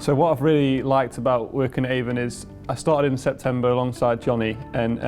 So what I've really liked about working at Avon is I started in September alongside Johnny, and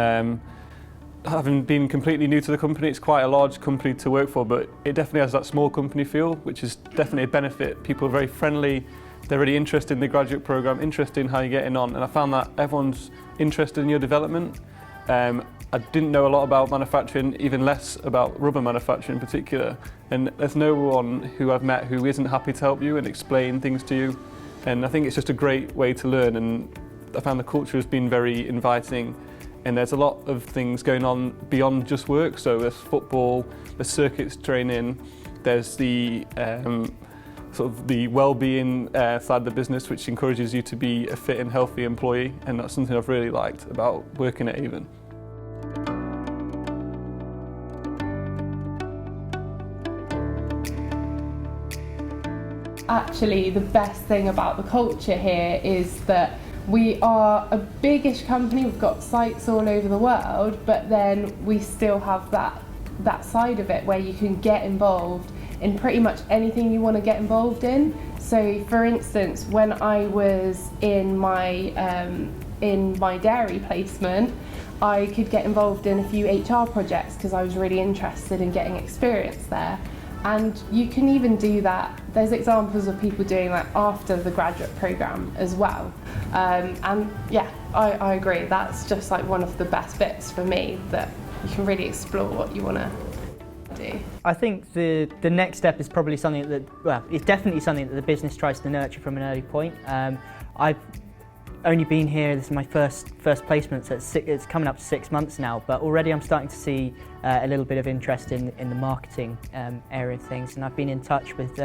having been completely new to the company, it's quite a large company to work for, but it definitely has that small company feel, which is definitely a benefit. People are very friendly, they're really interested in the graduate programme, interested in how you're getting on, and I found that everyone's interested in your development. I didn't know a lot about manufacturing, even less about rubber manufacturing in particular, and there's no one who I've met who isn't happy to help you and explain things to you, and I think it's just a great way to learn, and I found the culture has been very inviting, and there's a lot of things going on beyond just work. So there's football, there's circuits training, there's the sort of the well-being side of the business, which encourages you to be a fit and healthy employee, and that's something I've really liked about working at Avon. Actually, the best thing about the culture here is that we are a biggish company, we've got sites all over the world, but then we still have that side of it where you can get involved in pretty much anything you want to get involved in. So for instance, when I was in my dairy placement, I could get involved in a few HR projects because I was really interested in getting experience there. And you can even do that, there's examples of people doing that after the graduate programme as well. And yeah, I agree, that's just like one of the best bits for me, that you can really explore what you want to do. I think the next step is probably something that, well, it's definitely something that the business tries to nurture from an early point. I've only been here, this is my first placement, so it's coming up to 6 months now, but already I'm starting to see a little bit of interest in the marketing area of things, and I've been in touch with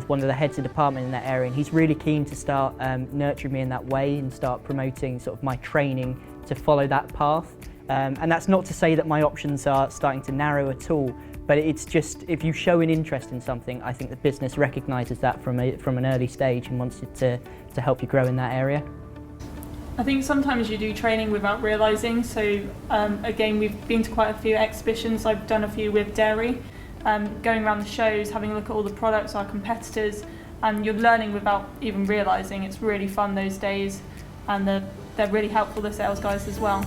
one of the heads of department in that area, and he's really keen to start nurturing me in that way and start promoting sort of my training to follow that path. And that's not to say that my options are starting to narrow at all, but it's just, if you show an interest in something, I think the business recognises that from an early stage and wants it to help you grow in that area. I think sometimes you do training without realising, so again, we've been to quite a few exhibitions. I've done a few with dairy, going around the shows, having a look at all the products, our competitors, and you're learning without even realising. It's really fun those days, and they're really helpful, the sales guys as well.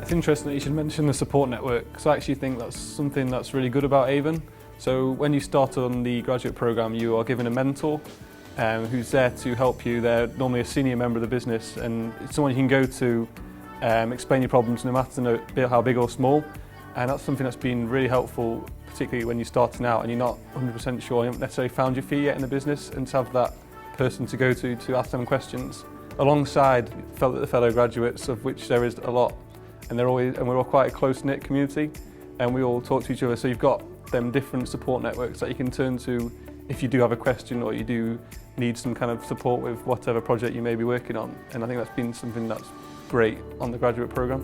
It's interesting that you should mention the support network, because I actually think that's something that's really good about Avon. So when you start on the graduate programme, you are given a mentor who's there to help you. They're normally a senior member of the business, and it's someone you can go to, explain your problems no matter how big or small, and that's something that's been really helpful, particularly when you're starting out and you're not 100% sure, you haven't necessarily found your feet yet in the business, and to have that person to go to ask them questions alongside the fellow graduates, of which there is a lot, and we're all quite a close-knit community, and we all talk to each other, so you've got them different support networks that you can turn to if you do have a question or you do need some kind of support with whatever project you may be working on, and I think that's been something that's great on the graduate programme.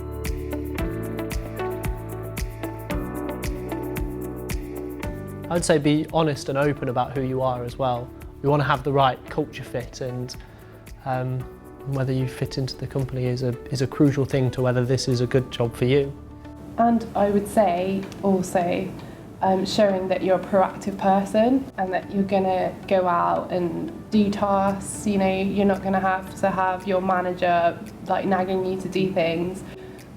I'd say be honest and open about who you are as well. We want to have the right culture fit, and whether you fit into the company is a crucial thing to whether this is a good job for you. And I would say also showing that you're a proactive person and that you're going to go out and do tasks. You know, you're not going to have your manager like nagging you to do things.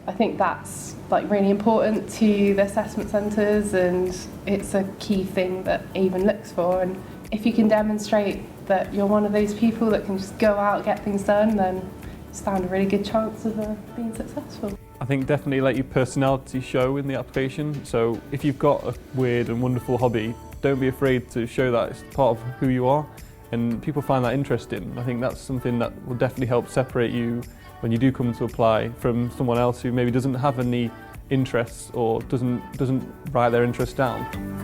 I think that's like really important to the assessment centres, and it's a key thing that Avon looks for. And if you can demonstrate that you're one of those people that can just go out and get things done, then you stand a really good chance of being successful. I think definitely let your personality show in the application. So if you've got a weird and wonderful hobby, don't be afraid to show that. It's part of who you are, and people find that interesting. I think that's something that will definitely help separate you when you do come to apply from someone else who maybe doesn't have any interests or doesn't write their interests down.